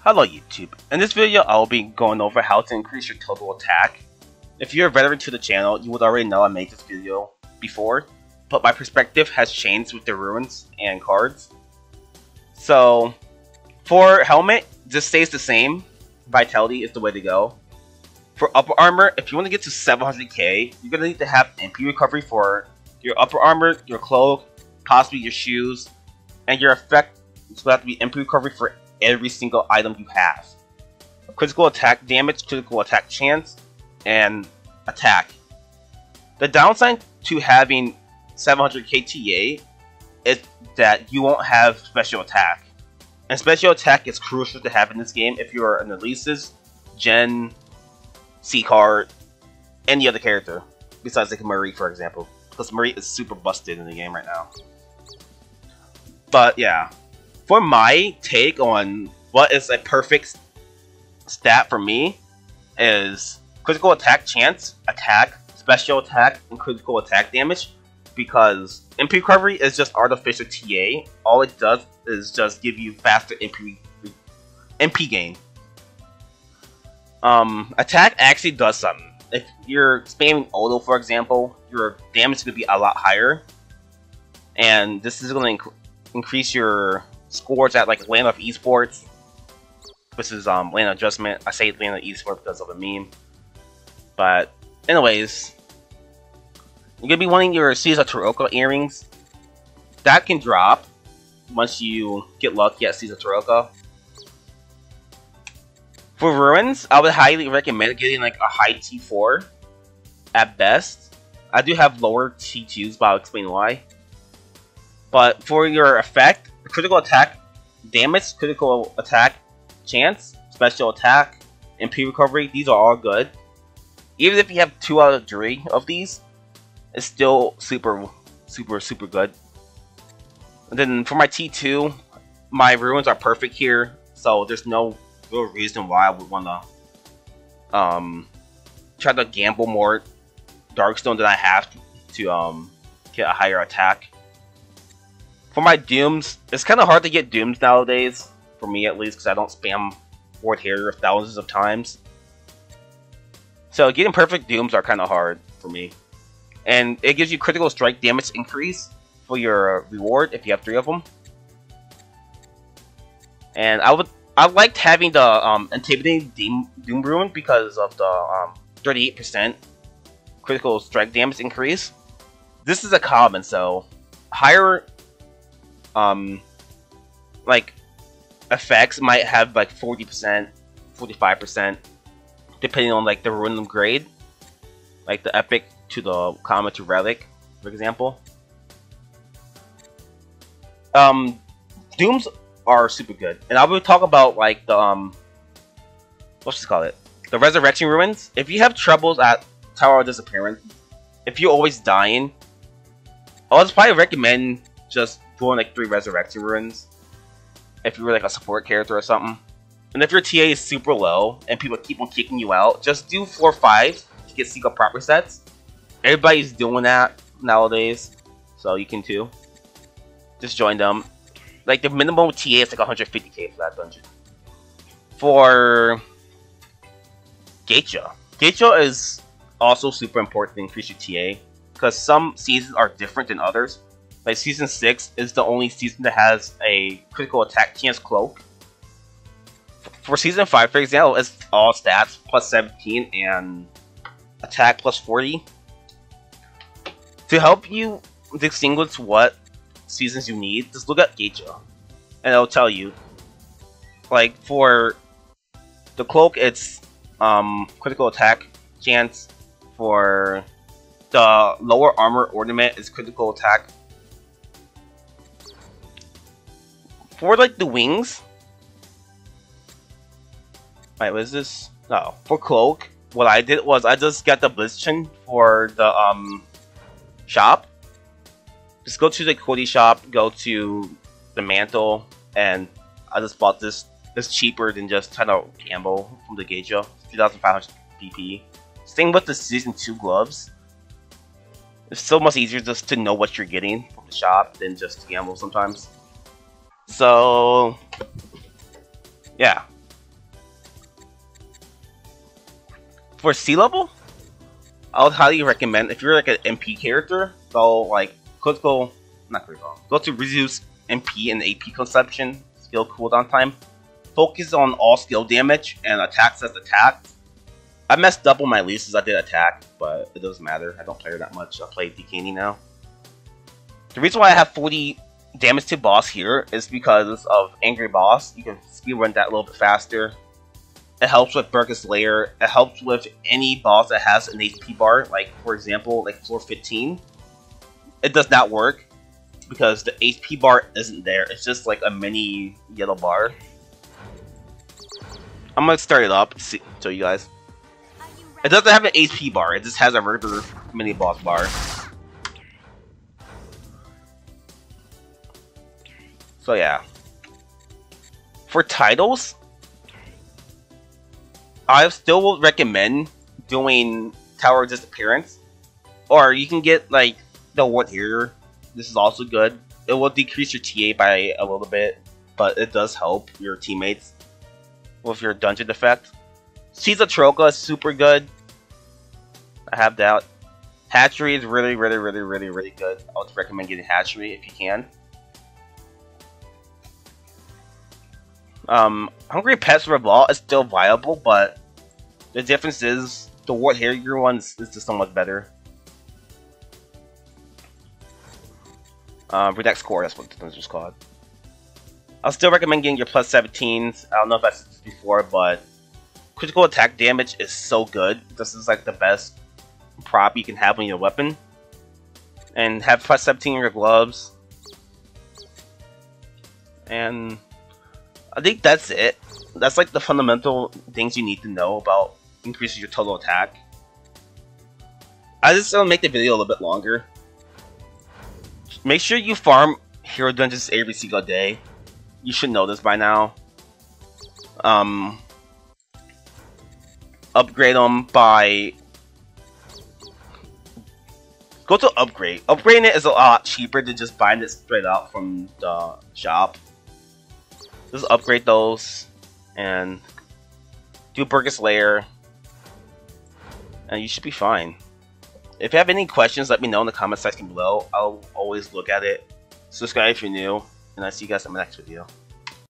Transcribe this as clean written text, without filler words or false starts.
Hello YouTube. In this video I will be going over how to increase your total attack. If you're a veteran to the channel, you would already know I made this video before, but my perspective has changed with the ruins and cards. So for helmet, this stays the same. Vitality is the way to go. For upper armor, if you want to get to 700k, you're going to need to have MP recovery for your upper armor, your cloak, possibly your shoes, and your effect is going to have to be MP recovery for every single item you have. Critical attack damage, critical attack chance, and attack. The downside to having 700k TA is that you won't have special attack. And special attack is crucial to have in this game if you are an Elises, Gen, C-Card, any other character. Besides like Marie, for example. Because Marie is super busted in the game right now. But yeah. For my take on what is a perfect stat for me is critical attack chance, attack, special attack, and critical attack damage, because MP recovery is just artificial TA. All it does is just give you faster MP gain. Attack actually does something. If you're spamming auto, for example, your damage is going to be a lot higher, and this is going to increase your scores at like Land of Esports. This is Land Adjustment. I say Land of Esports because of a meme. But anyways, you're gonna be wanting your Caesar Taroka earrings. That can drop once you get lucky at Caesar Taroka. For ruins, I would highly recommend getting like a high T4 at best. I do have lower T2s, but I'll explain why. But for your effect, critical attack damage, critical attack chance, special attack, MP recovery, these are all good. Even if you have 2 out of 3 of these, it's still super good. And then for my T2, my ruins are perfect here, so there's no real reason why I would want to try to gamble more Darkstone than I have to get a higher attack. For my Dooms, it's kind of hard to get Dooms nowadays, for me at least, because I don't spam Ward Harrier thousands of times. So getting perfect Dooms are kind of hard for me. And it gives you critical strike damage increase for your reward if you have 3 of them. And I liked having the Intimidating Doom Ruin because of the 38% critical strike damage increase. This is a common, so higher like effects might have like 40%, 45%, depending on like the random grade, like the epic to the common to relic, for example. Dooms are super good, and I will talk about like the what's it called, the resurrection ruins. If you have troubles at Tower of Disappearance, if you're always dying, I would probably recommend just doing like 3 resurrection ruins if you were like a support character or something. And if your TA is super low and people keep on kicking you out, just do 4 or 5 to get secret proper sets. Everybody's doing that nowadays, so you can too. Just join them. Like the minimum TA is like 150k for that dungeon. For Gacha, Gacha is also super important to increase your TA, because some seasons are different than others. Like season 6 is the only season that has a critical attack chance cloak. For season 5, for example, it's all stats plus 17 and attack plus 40. To help you distinguish what seasons you need, just look at Gacha, and it'll tell you. Like for the cloak, it's critical attack chance. For the lower armor ornament, is critical attack. For like the wings, wait, what is this? No, for cloak, what I did was I just got the Blitzchin for the shop. Just go to the Cody shop, go to the mantle, and I just bought this. It's cheaper than just trying to gamble from the Gacha. 2,500 PP. Same with the season 2 gloves. It's so much easier just to know what you're getting from the shop than just to gamble sometimes. So yeah, For sea level, I would highly recommend if you're like an MP character, go like critical, not critical, go to reduce MP and AP consumption, skill cooldown time. Focus on all skill damage and attacks as attack. I messed up on my leases. I did attack, but it doesn't matter. I don't play her that much. I play DKing now. The reason why I have 40 damage to boss here is because of Angry Boss. You can speedrun that a little bit faster. It helps with Burgess Lair. It helps with any boss that has an HP bar, like for example, like floor 15. It does not work because the HP bar isn't there. It's just like a mini yellow bar. I'm gonna start it up to show you guys. It doesn't have an HP bar. It just has a regular mini boss bar. So yeah. For titles, I still would recommend doing Tower of Disappearance, or you can get like the Ward here. This is also good. It will decrease your TA by a little bit, but it does help your teammates with your dungeon effect. Caesar Troca is super good. I have that. Hatchery is really good. I would recommend getting Hatchery if you can. Hungry Pets Revolt is still viable, but the difference is the Ward Harrier one is just so much better. Redex Core, that's what the thing's called. I'll still recommend getting your plus 17s. I don't know if that's before, but critical attack damage is so good. This is like the best prop you can have on your weapon. And have plus 17 in your gloves. And I think that's it. That's like the fundamental things you need to know about increasing your total attack. I just want to make the video a little bit longer. Make sure you farm hero dungeons every single day. You should know this by now. Upgrade them by... Go to upgrade. Upgrading it is a lot cheaper than just buying it straight out from the shop. Just upgrade those and do Burgess Lair, and you should be fine. If you have any questions, let me know in the comment section below. I'll always look at it. Subscribe if you're new, and I'll see you guys in my next video.